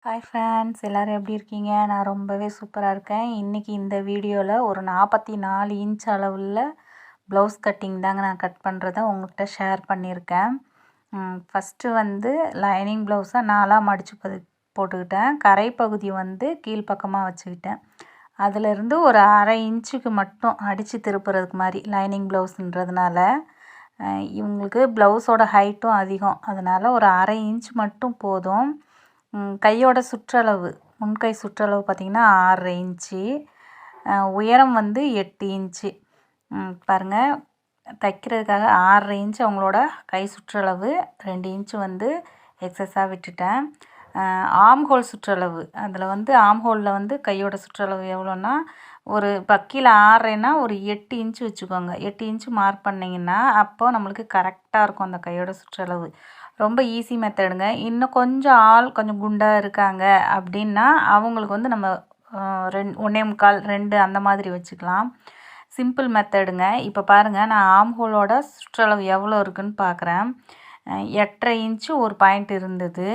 Hi friends, எல்லோரும் எப்படி இருக்கீங்க? நான் ரொம்பவே சூப்பராக இருக்கேன். இன்றைக்கி இந்த வீடியோவில் ஒரு 44 இன்ச் அளவுள்ள ப்ளவுஸ் கட்டிங் தாங்க நான் கட் பண்ணுறத உங்கள்கிட்ட ஷேர் பண்ணியிருக்கேன். ஃபஸ்ட்டு லைனிங் ப்ளவுஸை நாலாக மடித்து போட்டுக்கிட்டேன். கரை பகுதி கீழ்ப்பக்கமாக வச்சுக்கிட்டேன். அதிலிருந்து ஒரு அரை இன்ச்சுக்கு மட்டும் அடித்து திருப்புறதுக்கு மாதிரி லைனிங் ப்ளவுஸுன்றதுனால இவங்களுக்கு ப்ளவுஸோட ஹைட்டும் அதிகம். அதனால் ஒரு அரை இன்ச் மட்டும் போதும். கையோட சுற்றளவு முன்கை சுற்றளவு பார்த்திங்கன்னா 6 இன்ச்சு, உயரம் 8 இன்ச்சு. பாருங்கள், தைக்கிறதுக்காக 6 இன்ச்சு அவங்களோட கை சுற்றளவு, 2 இன்ச்சு எக்ஸஸாக விட்டுட்டேன். ஆம்ஹோல் சுற்றளவு, அதில் ஆம்ஹோலில் கையோட சுற்றளவு எவ்வளோன்னா ஒரு கீழே 6ன்னா ஒரு 8 இன்ச்சு வச்சுக்கோங்க. 8 இன்ச்சு மார்க் பண்ணிங்கன்னா அப்போ நம்மளுக்கு கரெக்டாக இருக்கும் அந்த கையோட சுற்றளவு. ரொம்ப ஈஸி மெத்தடுங்க. இன்னும் கொஞ்சம் குண்டாக இருக்காங்க அப்படின்னா அவங்களுக்கு நம்ம 1.25 2 அந்த மாதிரி வச்சுக்கலாம். சிம்பிள் மெத்தடுங்க. இப்போ பாருங்கள், நான் ஆம்ஹோலோட சுற்றளவு எவ்வளோ இருக்குதுன்னு பார்க்குறேன். 8.5 இன்ச்சு ஒரு பாயிண்ட் இருந்தது.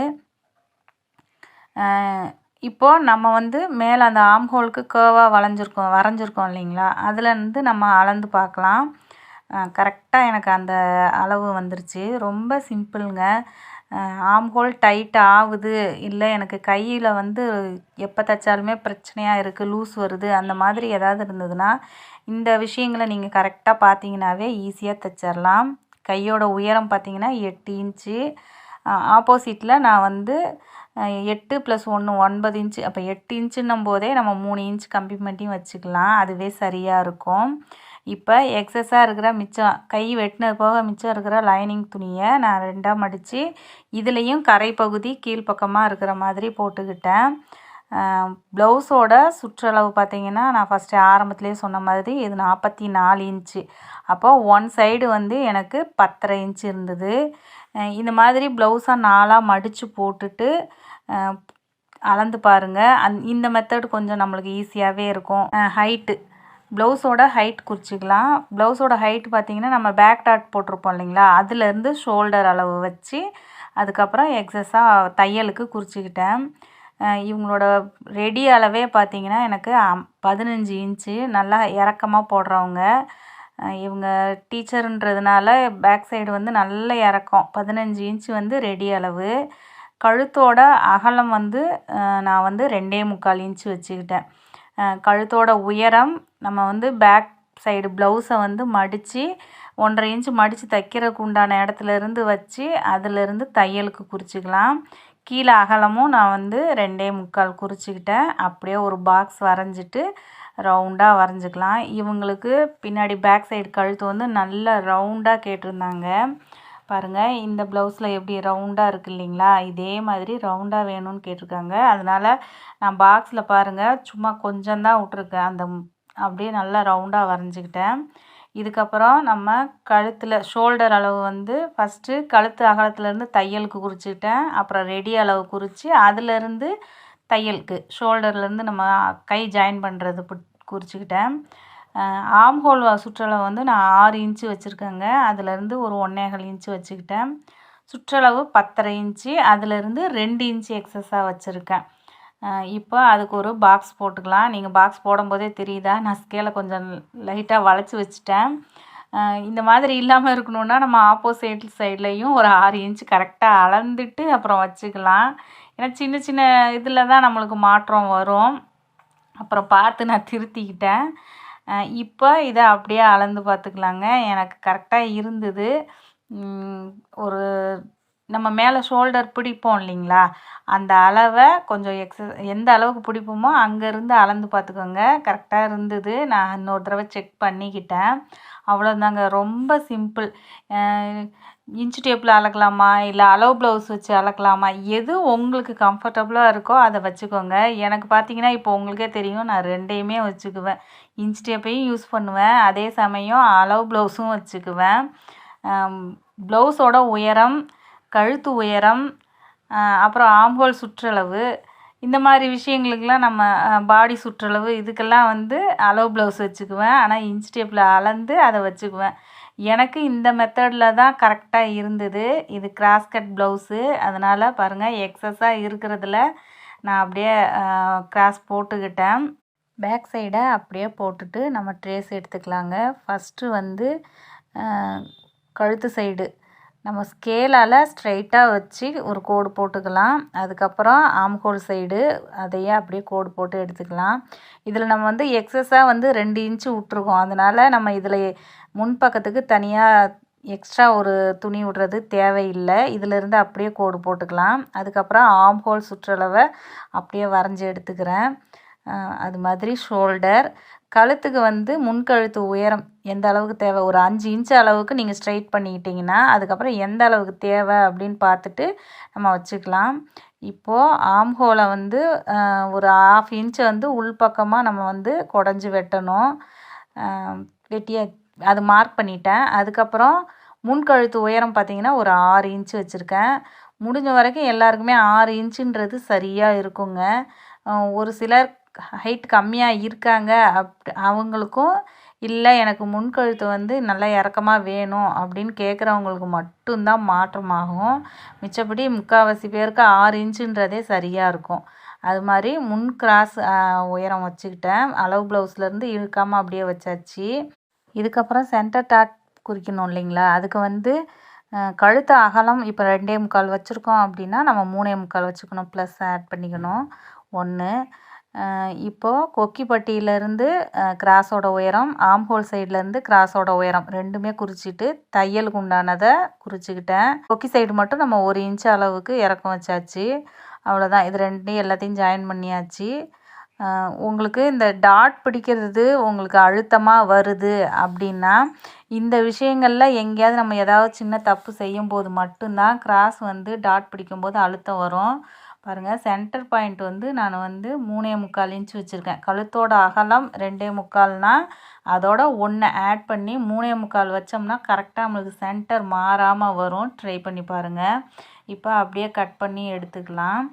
இப்போது நம்ம மேலே அந்த ஆம்ஹோலுக்கு கேர்வாக வரைஞ்சிருக்கோம் இல்லைங்களா, அதுலேருந்து நம்ம அளந்து பார்க்கலாம். கரெக்டாக எனக்கு அந்த அளவு வந்துருச்சு. ரொம்ப சிம்பிளுங்க. ஆம்ஹோல் டைட் ஆகுது, இல்லை எனக்கு கையில் எப்போ தைச்சாலுமே பிரச்சனையாக இருக்குது, லூஸ் வருது, அந்த மாதிரி ஏதாவது இருந்ததுன்னா இந்த விஷயங்களை நீங்கள் கரெக்டாக பார்த்தீங்கன்னாவே ஈஸியாக தைச்சிடலாம். கையோட உயரம் பார்த்திங்கன்னா 8 இன்ச்சு. ஆப்போசிட்டில் நான் 8 + 1 9 இன்ச்சு. அப்போ 8 இன்ச்சுன்னும் போதே நம்ம 3 இன்ச் கம்ப்ளிமெண்ட்டையும் வச்சுக்கலாம். அதுவே சரியாக இருக்கும். இப்போ எக்ஸஸாக இருக்கிற மிச்சம் கை வெட்டினது போக மிச்சம் இருக்கிற லைனிங் துணியை நான் 2ஆக மடித்து இதுலேயும் கரை பகுதி கீழ்ப்பக்கமாக இருக்கிற மாதிரி போட்டுக்கிட்டேன். ப்ளவுஸோட சுற்றளவு பார்த்திங்கன்னா நான் ஃபஸ்ட்டு ஆரம்பத்துலேயே சொன்ன மாதிரி இது 44 இன்ச்சு. அப்போது ஒன் சைடு எனக்கு 10.5 இன்ச்சு இருந்தது. இந்த மாதிரி ப்ளவுஸாக 4ஆக மடித்து போட்டுட்டு அளந்து பாருங்கள். இந்த மெத்தட் கொஞ்சம் நம்மளுக்கு ஈஸியாகவே இருக்கும். ஹைட்டு, ப்ளவுஸோட ஹைட் குறிச்சிக்கலாம். ப்ளவுஸோட ஹைட் பார்த்திங்கன்னா நம்ம பேக் டாட் போட்டிருப்போம் இல்லைங்களா, அதுலேருந்து ஷோல்டர் அளவு வச்சு அதுக்கப்புறம் எக்ஸஸாக தையலுக்கு குறிச்சிக்கிட்டேன். இவங்களோட ரெடி அளவே பார்த்திங்கன்னா எனக்கு 15 இன்ச்சு. நல்லா இறக்கமாக போடுறவங்க, இவங்க டீச்சருன்றதுனால பேக் சைடு நல்ல இறக்கம். 15 இன்ச்சு ரெடி அளவு. கழுத்தோட அகலம் நான் 2.25 இன்ச்சு வச்சுக்கிட்டேன். கழுத்தோட உயரம் நம்ம பேக் சைடு ப்ளவுஸை மடித்து 1.5 இன்ச்சு மடித்து தைக்கிறதுக்கு உண்டான இடத்துலேருந்து வச்சு அதிலேருந்து தையலுக்கு குறிச்சிக்கலாம். கீழே அகலமும் நான் 2.25 குறிச்சிக்கிட்டேன். அப்படியே ஒரு பாக்ஸ் வரைஞ்சிட்டு ரவுண்டாக வரைஞ்சிக்கலாம். இவங்களுக்கு பின்னாடி பேக் சைடு கழுத்து நல்ல ரவுண்டாக கேட்டிருந்தாங்க. பாருங்கள், இந்த ப்ளவுஸில் எப்படி ரவுண்டாக இருக்குது இல்லைங்களா, இதே மாதிரி ரவுண்டாக வேணும்னு கேட்டிருக்காங்க. அதனால் நான் பாக்ஸில் பாருங்கள் சும்மா கொஞ்சம் தான் விட்ருக்கேன். அப்படியே நல்லா ரவுண்டாக வரைஞ்சிக்கிட்டேன். இதுக்கப்புறம் நம்ம கழுத்தில் ஷோல்டர் அளவு ஃபஸ்ட்டு கழுத்து அகலத்துலேருந்து தையலுக்கு குறிச்சிக்கிட்டேன். அப்புறம் ரெடி அளவு குறித்து அதிலேருந்து தையலுக்கு ஷோல்டர்லேருந்து நம்ம கை ஜாயின் பண்ணுறது குறிச்சிக்கிட்டேன். ஆம்ஹோல் சுற்றளவு நான் 6 இன்ச்சு வச்சுருக்கேங்க. அதிலேருந்து ஒரு 1.25 இன்ச்சு வச்சுக்கிட்டேன். சுற்றளவு 10.5 இன்ச்சு. அதிலேருந்து 2 இன்ச்சு எக்ஸஸாக வச்சுருக்கேன். இப்போ அதுக்கு ஒரு பாக்ஸ் போட்டுக்கலாம். நீங்கள் பாக்ஸ் போடும்போதே தெரியுதா, நான் ஸ்கேலை கொஞ்சம் லைட்டாக வளைச்சி வச்சுட்டேன். இந்த மாதிரி இல்லாமல் இருக்கணுன்னா நம்ம ஆப்போசிட் சைட்லேயும் ஒரு 6 இன்ச்சு கரெக்டாக அளந்துட்டு அப்புறம் வச்சுக்கலாம். ஏன்னா சின்ன சின்ன இதில் தான் நம்மளுக்கு மாற்றம் வரும். அப்புறம் பார்த்து நான் திருத்திக்கிட்டேன். இப்போ இதை அப்படியே அளந்து பார்த்துக்கலாங்க. எனக்கு கரெக்டாக இருந்தது. ஒரு நம்ம மேலே ஷோல்டர் பிடிப்போம் இல்லைங்களா, அந்த அளவை கொஞ்சம் எந்த அளவுக்கு பிடிப்போமோ அங்கேருந்து அளந்து பார்த்துக்கோங்க. கரெக்டாக இருந்தது. நான் இன்னொரு தடவை செக் பண்ணிக்கிட்டேன். அவ்வளோதாங்க. ரொம்ப சிம்பிள். இன்ச்சு டேப்பில் அளக்கலாமா, இல்லை அளவு ப்ளவுஸ் வச்சு அளக்கலாமா, எது உங்களுக்கு கம்ஃபர்டபுளாக இருக்கோ அதை வச்சுக்கோங்க. எனக்கு பார்த்தீங்கன்னா இப்போ உங்களுக்கே தெரியும், நான் 2யுமே வச்சுக்குவேன். இன்ச் டேப்பையும் யூஸ் பண்ணுவேன், அதே சமயம் அளவு ப்ளவுஸும் வச்சுக்குவேன். ப்ளவுஸோட உயரம், கழுத்து உயரம், அப்புறம் ஆம்ஹோல் சுற்றளவு, இந்த மாதிரி விஷயங்களுக்கெல்லாம் நம்ம பாடி சுற்றளவு இதுக்கெல்லாம் அளவு ப்ளவுஸ் வச்சுக்குவேன். ஆனால் இன்ச் டேப்பில் அளந்து அதை வச்சுக்குவேன். எனக்கு இந்த மெத்தடில் தான் கரெக்டாக இருந்தது. இது கிராஸ் கட் ப்ளவுஸு. அதனால் பாருங்கள், எக்ஸஸாக இருக்கிறதுல நான் அப்படியே கிராஸ் போட்டுக்கிட்டேன். பேக் சைடை அப்படியே போட்டுட்டு நம்ம ட்ரேஸ் எடுத்துக்கலாங்க. ஃபஸ்ட்டு வந்து கழுத்து சைடு நம்ம ஸ்கேலால் ஸ்ட்ரைட்டாக வச்சு ஒரு கோடு போட்டுக்கலாம். அதுக்கப்புறம் ஆம்ஹோல் சைடு அதையே அப்படியே கோடு போட்டு எடுத்துக்கலாம். இதில் நம்ம வந்து எக்ஸஸாக வந்து 2 இன்ச்சு விட்ருக்கோம். அதனால் நம்ம இதில் முன்பக்கத்துக்கு தனியாக எக்ஸ்ட்ரா ஒரு துணி விடுறது தேவையில்லை. இதிலிருந்து அப்படியே கோடு போட்டுக்கலாம். அதுக்கப்புறம் ஆம்ஹோல் சுற்றளவை அப்படியே வரைஞ்சி எடுத்துக்கிறேன். அது மாதிரி ஷோல்டர், கழுத்துக்கு வந்து முன்கழுத்து உயரம் எந்த அளவுக்கு தேவை, ஒரு 5 இன்ச்சு அளவுக்கு நீங்கள் ஸ்ட்ரைட் பண்ணிக்கிட்டிங்கன்னா அதுக்கப்புறம் எந்த அளவுக்கு தேவை அப்படின்னு பார்த்துட்டு நம்ம வச்சுக்கலாம். இப்போது ஆம்ஹோலை வந்து ஒரு 1/2 இன்ச்சு வந்து உள்பக்கமாக நம்ம வந்து குடஞ்சி வெட்டணும். வெட்டிய அது மார்க் பண்ணிட்டேன். அதுக்கப்புறம் முன்கழுத்து உயரம் பார்த்திங்கன்னா ஒரு 6 இன்ச்சு வச்சுருக்கேன். முடிஞ்ச வரைக்கும் எல்லாருக்குமே 6 இன்ச்சுன்றது சரியாக இருக்குங்க. ஒரு சிலர் ஹைட் கம்மியாக இருக்காங்க அவங்களுக்கும் இல்லை எனக்கு முன்கழுத்து வந்து நல்லா இறக்கமாக வேணும் அப்படின்னு கேட்குறவங்களுக்கு மட்டும்தான் மாற்றமாகும். மிச்சப்படி முக்கால்வாசி பேருக்கு 6 இன்ச்சுன்றதே சரியாக இருக்கும். அது மாதிரி முன் கிராஸ் உயரம் வச்சுக்கிட்டேன். அளவு ப்ளவுஸ்லேருந்து இழுக்காமல் அப்படியே வச்சாச்சு. இதுக்கப்புறம் சென்டர் டாட் குறிக்கணும் இல்லைங்களா, அதுக்கு வந்து கழுத்து அகலம் இப்போ 2.25 வச்சுருக்கோம் அப்படின்னா நம்ம 3.25 வச்சுக்கணும், ப்ளஸ் ஆட் பண்ணிக்கணும் 1. இப்போது கொக்கிப்பட்டியிலேருந்து கிராஸோட உயரம், ஆம்ஹோல் சைட்லேருந்து கிராஸோட உயரம் ரெண்டுமே குறிச்சிட்டு தையலுக்கு உண்டானதை குறிச்சிக்கிட்டேன். கொக்கி சைடு மட்டும் நம்ம 1 இன்ச்சு அளவுக்கு இறக்கம் வச்சாச்சு. அவ்வளோதான். இது ரெண்டையும் எல்லாத்தையும் ஜாயின் பண்ணியாச்சு. உங்களுக்கு இந்த டாட் பிடிக்கிறது உங்களுக்கு அழுத்தமாக வருது அப்படின்னா இந்த விஷயங்களில் எங்கேயாவது நம்ம ஏதாவது சின்ன தப்பு செய்யும்போது மட்டும்தான் கிராஸ் வந்து டாட் பிடிக்கும்போது அழுத்தம் வரும். பாருங்கள், சென்டர் பாயிண்ட் வந்து நான் வந்து 3.25 இன்ச்சு வச்சுருக்கேன். கழுத்தோட அகலம் 2.25னா அதோட 1 ஆட் பண்ணி 3.25 வச்சோம்னா கரெக்டாக நம்மளுக்கு சென்டர் மாறாமல் வரும். ட்ரை பண்ணி பாருங்கள். இப்போ அப்படியே கட் பண்ணி எடுத்துக்கலாம்.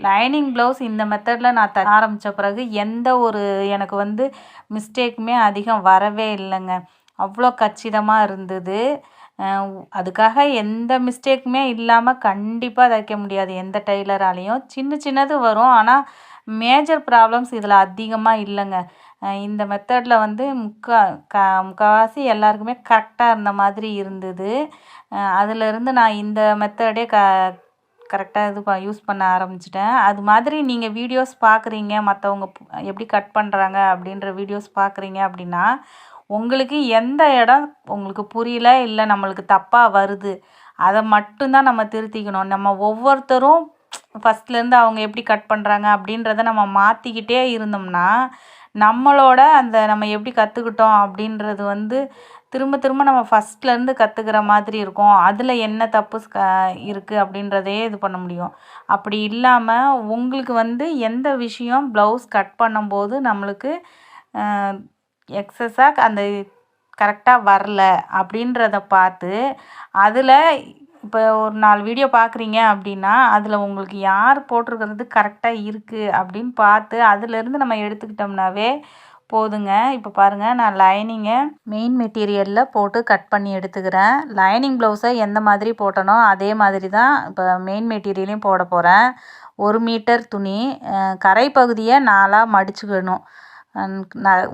லைனிங் ப்ளவுஸ் இந்த மெத்தடில் நான் ஆரம்பித்த பிறகு எந்த ஒரு எனக்கு வந்து மிஸ்டேக்குமே அதிகம் வரவே இல்லைங்க. அவ்வளோ கச்சிதமாக இருந்தது. அதுக்காக எந்த மிஸ்டேக்குமே இல்லாமல் கண்டிப்பாக தைக்க முடியாது எந்த டெய்லராலையும். சின்னது வரும், ஆனால் மேஜர் ப்ராப்ளம்ஸ் இதில் அதிகமாக இல்லைங்க. இந்த மெத்தடில் வந்து முக்கால்வாசி எல்லாருக்குமே கரெக்டாக இருந்த மாதிரி இருந்தது. அதிலிருந்து நான் இந்த மெத்தடே கரெக்டாக யூஸ் பண்ண ஆரம்பிச்சிட்டேன். அது மாதிரி நீங்கள் வீடியோஸ் பார்க்குறீங்க, மற்றவங்க எப்படி கட் பண்ணுறாங்க அப்படின்ற வீடியோஸ் பார்க்குறீங்க அப்படின்னா உங்களுக்கு எந்த இடம் உங்களுக்கு புரியல, இல்லை நம்மளுக்கு தப்பாக வருது, அதை மட்டும்தான் நம்ம திருத்திக்கணும். நம்ம ஒவ்வொருத்தரும் ஃபஸ்ட்லேருந்து அவங்க எப்படி கட் பண்ணுறாங்க அப்படின்றத நம்ம மாற்றிக்கிட்டே இருந்தோம்னா நம்மளோட அந்த நம்ம எப்படி கற்றுக்கிட்டோம் அப்படின்றது வந்து திரும்ப நம்ம ஃபஸ்ட்லேருந்து கற்றுக்கிற மாதிரி இருக்கும். அதில் என்ன தப்பு இருக்குது அப்படின்றதே இது பண்ண முடியும். அப்படி இல்லாமல் உங்களுக்கு வந்து எந்த விஷயம் ப்ளவுஸ் கட் பண்ணும்போது நம்மளுக்கு எக்ஸஸாக அந்த கரெக்டாக வரல அப்படின்றத பார்த்து அதில் இப்போ ஒரு 4 வீடியோ பார்க்குறீங்க அப்படின்னா அதில் உங்களுக்கு யார் போட்டிருக்கிறது கரெக்டாக இருக்குது அப்படின்னு பார்த்து அதிலேருந்து நம்ம எடுத்துக்கிட்டோம்னாவே போதுங்க. இப்போ பாருங்கள், நான் லைனிங்கை மெயின் மெட்டீரியலில் போட்டு கட் பண்ணி எடுத்துக்கிறேன். லைனிங் ப்ளவுஸை எந்த மாதிரி போட்டனோ அதே மாதிரி தான் இப்போ மெயின் மெட்டீரியலையும் போட போகிறேன். 1 மீட்டர் துணி கரை பகுதியை 4ஆக மடிச்சுக்கணும்.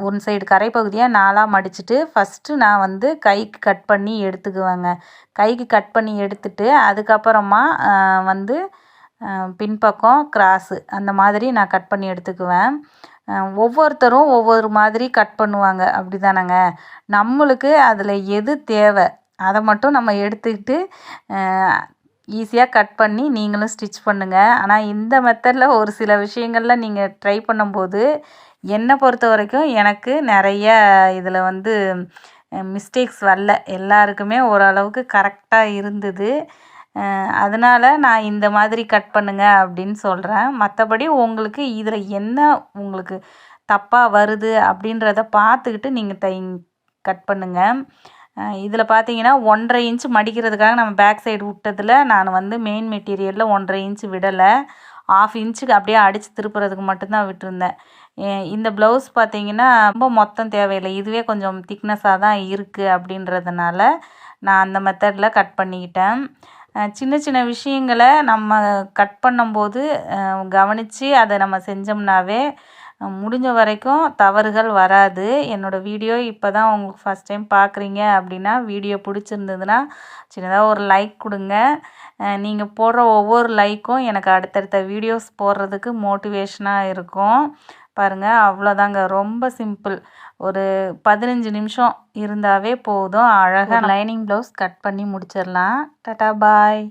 ஒன் சைடு கரை பகுதியை 4ஆக மடிச்சுட்டு ஃபஸ்ட்டு நான் வந்து கைக்கு கட் பண்ணி எடுத்துக்குவேங்க. கைக்கு கட் பண்ணி எடுத்துட்டு அதுக்கப்புறமா வந்து பின்பக்கம் கிராஸு அந்த மாதிரி நான் கட் பண்ணி எடுத்துக்குவேன். ஒவ்வொருத்தரும் ஒவ்வொரு மாதிரி கட் பண்ணுவாங்க, அப்படி தானேங்க. நம்மளுக்கு அதில் எது தேவை அதை மட்டும் நம்ம எடுத்துக்கிட்டு ஈஸியாக கட் பண்ணி நீங்களும் ஸ்டிச் பண்ணுங்கள். ஆனால் இந்த மெத்தடில் ஒரு சில விஷயங்களில் நீங்கள் ட்ரை பண்ணும்போது என்னை பொறுத்த வரைக்கும் எனக்கு நிறைய இதில் வந்து மிஸ்டேக்ஸ் வரல. எல்லாருக்குமே ஓரளவுக்கு கரெக்டாக இருந்தது. அதனால் நான் இந்த மாதிரி கட் பண்ணுங்க அப்படின்னு சொல்கிறேன். மற்றபடி உங்களுக்கு இதில் என்ன உங்களுக்கு தப்பாக வருது அப்படின்றத பார்த்துக்கிட்டு நீங்கள் கட் பண்ணுங்கள். இதில் பார்த்தீங்கன்னா 1.5 இன்ச்சு மடிக்கிறதுக்காக நம்ம பேக் சைடு விட்டதில் நான் வந்து மெயின் மெட்டீரியலில் 1.5 இன்ச்சு விடலை. 1/2 இன்ச்சுக்கு அப்படியே அடித்து திருப்புறதுக்கு மட்டும்தான் விட்டுருந்தேன். இந்த ப்ளவுஸ் பார்த்தீங்கன்னா ரொம்ப மொத்தம் தேவையில்லை, இதுவே கொஞ்சம் திக்னஸாக தான் இருக்குது அப்படின்றதுனால நான் அந்த மெத்தடில் கட் பண்ணிக்கிட்டேன். சின்ன சின்ன விஷயங்களை நம்ம கட் பண்ணும்போது கவனித்து அதை நம்ம செஞ்சோம்னாவே முடிஞ்ச வரைக்கும் தவறுகள் வராது. என்னோடய வீடியோ இப்போ தான் உங்களுக்கு ஃபஸ்ட் டைம் பார்க்குறீங்க அப்படின்னா வீடியோ பிடிச்சிருந்ததுன்னா சின்னதாக ஒரு லைக் கொடுங்க. நீங்கள் போடுற ஒவ்வொரு லைக்கும் எனக்கு அடுத்தடுத்த வீடியோஸ் போடுறதுக்கு மோட்டிவேஷனாக இருக்கும். பாருங்கள், அவ்வளோதாங்க. ரொம்ப சிம்பிள். ஒரு 15 நிமிஷம் இருந்தாவே போதும். அழகாக லைனிங் ப்ளவுஸ் கட் பண்ணி முடிச்சிடலாம். டாடா பாய்.